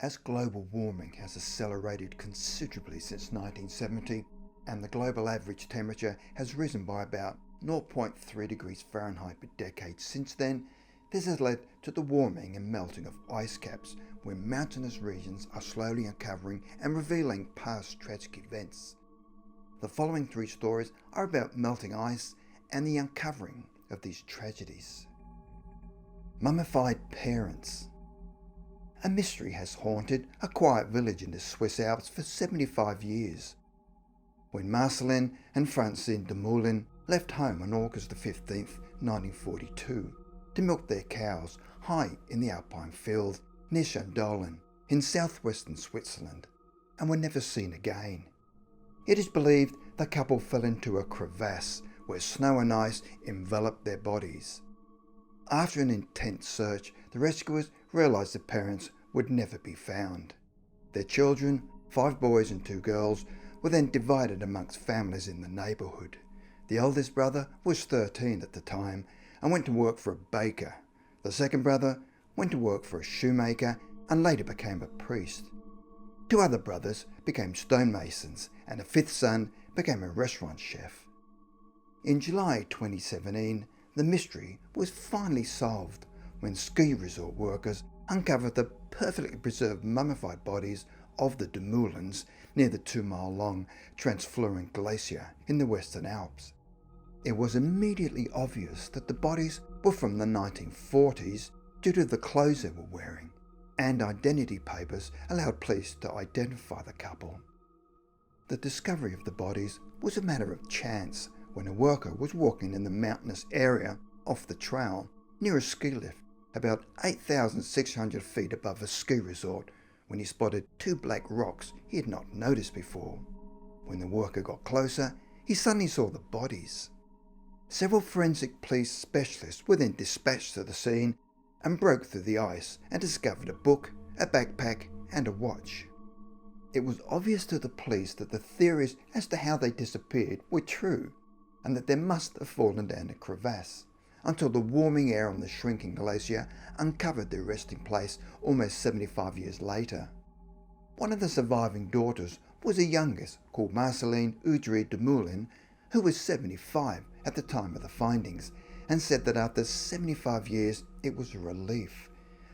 As global warming has accelerated considerably since 1970, and the global average temperature has risen by about 0.3 degrees Fahrenheit per decade since then, this has led to the warming and melting of ice caps, where mountainous regions are slowly uncovering and revealing past tragic events. The following three stories are about melting ice and the uncovering of these tragedies. Mummified Parents. A mystery has haunted a quiet village in the Swiss Alps for 75 years. When Marcelin and Francine de Moulin left home on August 15, 1942, to milk their cows high in the alpine fields near Schandolen in southwestern Switzerland, and were never seen again. It is believed the couple fell into a crevasse where snow and ice enveloped their bodies. After an intense search, the rescuers realised the parents would never be found. Their children, 5 boys and 2 girls, were then divided amongst families in the neighbourhood. The eldest brother was 13 at the time and went to work for a baker. The second brother went to work for a shoemaker and later became a priest. 2 other brothers became stonemasons, and a 5th son became a restaurant chef. In July 2017, the mystery was finally solved when ski resort workers uncovered the perfectly preserved mummified bodies of the de Moulins near the 2-mile-long Transfluent Glacier in the Western Alps. It was immediately obvious that the bodies were from the 1940s due to the clothes they were wearing, and identity papers allowed police to identify the couple. The discovery of the bodies was a matter of chance when a worker was walking in the mountainous area off the trail near a ski lift about 8,600 feet above a ski resort when he spotted 2 black rocks he had not noticed before. When the worker got closer, he suddenly saw the bodies. Several forensic police specialists were then dispatched to the scene and broke through the ice and discovered a book, a backpack and a watch. It was obvious to the police that the theories as to how they disappeared were true, and that they must have fallen down a crevasse, until the warming air on the shrinking glacier uncovered their resting place almost 75 years later. One of the surviving daughters was a youngest called Marceline Audrey de Moulin, who was 75 at the time of the findings, and said that after 75 years it was a relief.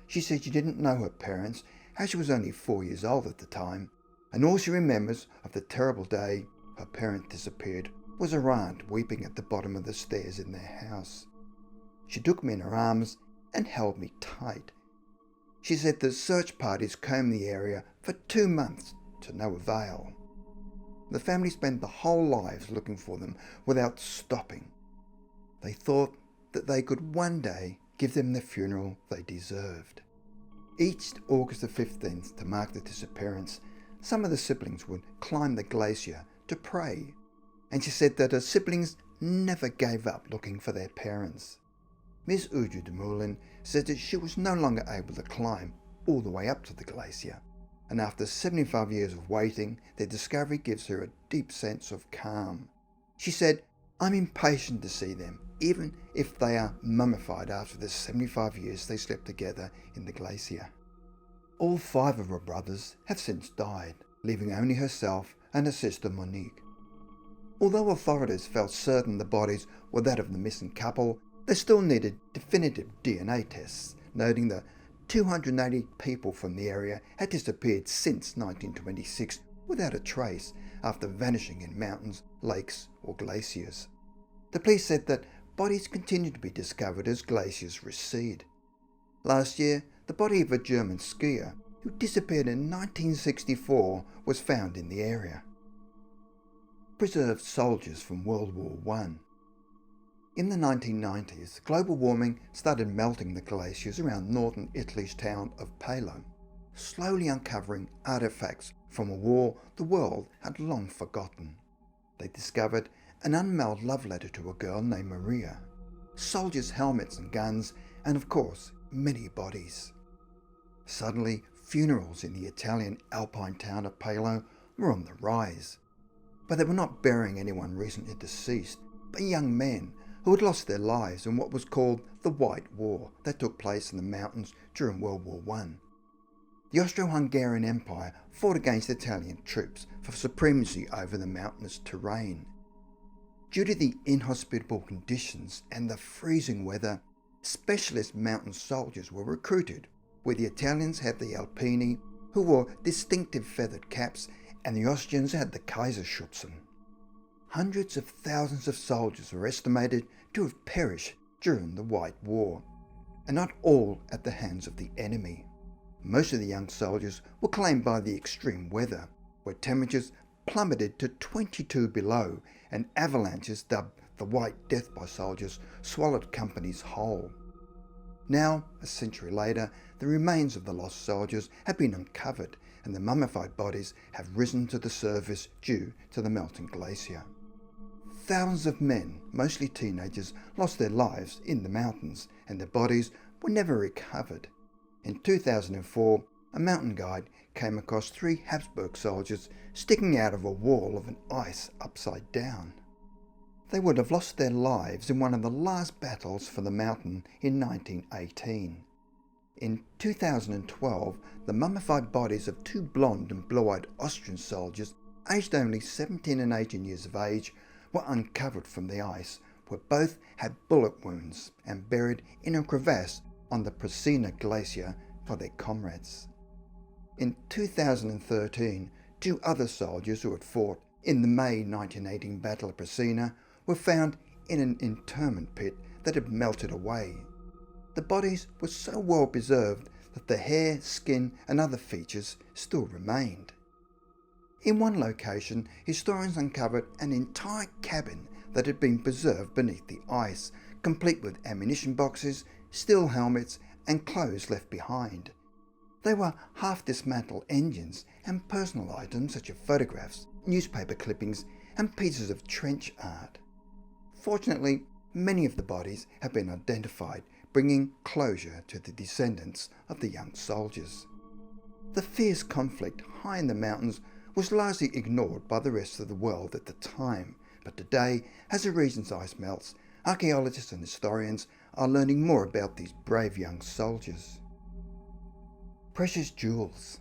She said she didn't know her parents, as she was only 4 years old at the time, and all she remembers of the terrible day her parents disappeared was her aunt weeping at the bottom of the stairs in their house. She took me in her arms and held me tight. She said that search parties combed the area for 2 months to no avail. The family spent their whole lives looking for them without stopping. They thought that they could one day give them the funeral they deserved. Each August the 15th, to mark the disappearance, some of the siblings would climb the glacier to pray, and she said that her siblings never gave up looking for their parents. Miss Audrey de Moulin said that she was no longer able to climb all the way up to the glacier, and after 75 years of waiting, their discovery gives her a deep sense of calm. She said, "I'm impatient to see them, even if they are mummified after the 75 years they slept together in the glacier." All 5 of her brothers have since died, leaving only herself and her sister Monique. Although authorities felt certain the bodies were that of the missing couple, they still needed definitive DNA tests, noting that 280 people from the area had disappeared since 1926 without a trace after vanishing in mountains, lakes or glaciers. The police said that bodies continue to be discovered as glaciers recede. Last year, the body of a German skier who disappeared in 1964 was found in the area. Preserved soldiers from World War I. In the 1990s, global warming started melting the glaciers around northern Italy's town of Paolo, slowly uncovering artifacts from a war the world had long forgotten. They discovered an unmailed love letter to a girl named Maria, soldiers' helmets and guns, and of course, many bodies. Suddenly, funerals in the Italian alpine town of Paolo were on the rise. But they were not burying anyone recently deceased, but young men who had lost their lives in what was called the White War that took place in the mountains during World War I. The Austro-Hungarian Empire fought against Italian troops for supremacy over the mountainous terrain. Due to the inhospitable conditions and the freezing weather, specialist mountain soldiers were recruited, where the Italians had the Alpini, who wore distinctive feathered caps, and the Austrians had the Kaiserschützen. Hundreds of thousands of soldiers were estimated to have perished during the White War, and not all at the hands of the enemy. Most of the young soldiers were claimed by the extreme weather, where temperatures plummeted to 22 below and avalanches dubbed the White Death by soldiers swallowed companies whole. Now, a century later, the remains of the lost soldiers have been uncovered and the mummified bodies have risen to the surface due to the melting glacier. Thousands of men, mostly teenagers, lost their lives in the mountains and their bodies were never recovered. In 2004, a mountain guide came across 3 Habsburg soldiers sticking out of a wall of an ice upside down. They would have lost their lives in one of the last battles for the mountain in 1918. In 2012, the mummified bodies of 2 blonde and blue-eyed Austrian soldiers, aged only 17 and 18 years of age, were uncovered from the ice, where both had bullet wounds and buried in a crevasse on the Prasina Glacier for their comrades. In 2013, 2 other soldiers who had fought in the May 1918 Battle of Prasina were found in an internment pit that had melted away. The bodies were so well preserved that the hair, skin and other features still remained. In one location, historians uncovered an entire cabin that had been preserved beneath the ice, complete with ammunition boxes, steel helmets and clothes left behind. They were half-dismantled engines and personal items such as photographs, newspaper clippings and pieces of trench art. Fortunately, many of the bodies have been identified, bringing closure to the descendants of the young soldiers. The fierce conflict high in the mountains was largely ignored by the rest of the world at the time, but today, as the region's ice melts, archaeologists and historians are learning more about these brave young soldiers. Precious jewels.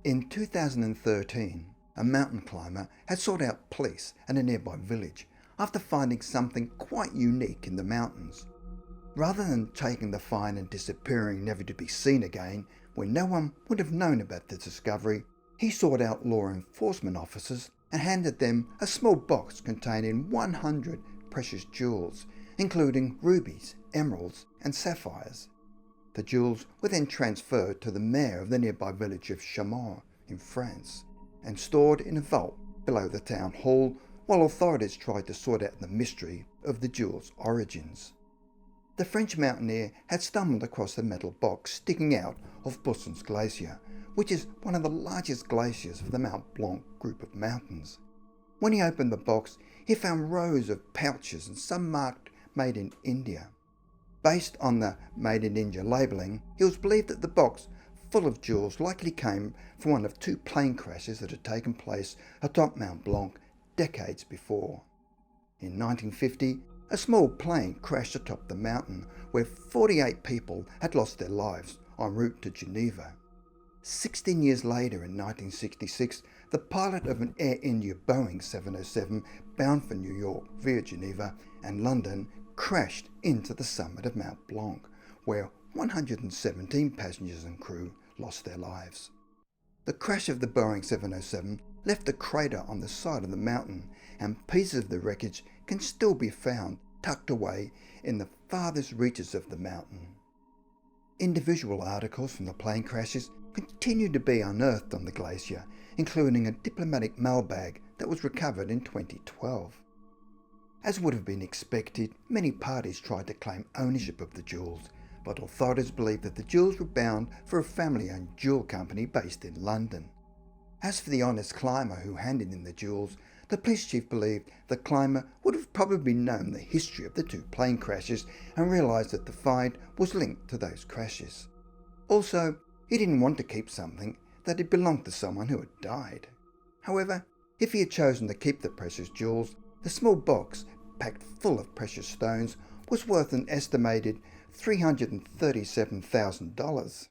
In 2013, a mountain climber had sought out police at a nearby village after finding something quite unique in the mountains. Rather than taking the fine and disappearing never to be seen again, when no one would have known about the discovery, he sought out law enforcement officers and handed them a small box containing 100 precious jewels, including rubies, emeralds and sapphires. The jewels were then transferred to the mayor of the nearby village of Chaumont in France and stored in a vault below the town hall while authorities tried to sort out the mystery of the jewels' origins. The French mountaineer had stumbled across the metal box sticking out of Busson's Glacier, which is one of the largest glaciers of the Mont Blanc group of mountains. When he opened the box, he found rows of pouches and some marked Made in India. Based on the Made in India labelling, it was believed that the box full of jewels likely came from one of 2 plane crashes that had taken place atop Mont Blanc decades before. In 1950, a small plane crashed atop the mountain where 48 people had lost their lives en route to Geneva. 16 years later, in 1966, the pilot of an Air India Boeing 707 bound for New York via Geneva and London crashed into the summit of Mont Blanc, where 117 passengers and crew lost their lives. The crash of the Boeing 707 left a crater on the side of the mountain, and pieces of the wreckage can still be found tucked away in the farthest reaches of the mountain. Individual articles from the plane crashes continue to be unearthed on the glacier, including a diplomatic mailbag that was recovered in 2012. As would have been expected, many parties tried to claim ownership of the jewels, but authorities believe that the jewels were bound for a family-owned jewel company based in London. As for the honest climber who handed in the jewels, the police chief believed the climber would have probably known the history of the 2 plane crashes and realised that the find was linked to those crashes. Also, he didn't want to keep something that had belonged to someone who had died. However, if he had chosen to keep the precious jewels, the small box, packed full of precious stones, was worth an estimated $337,000.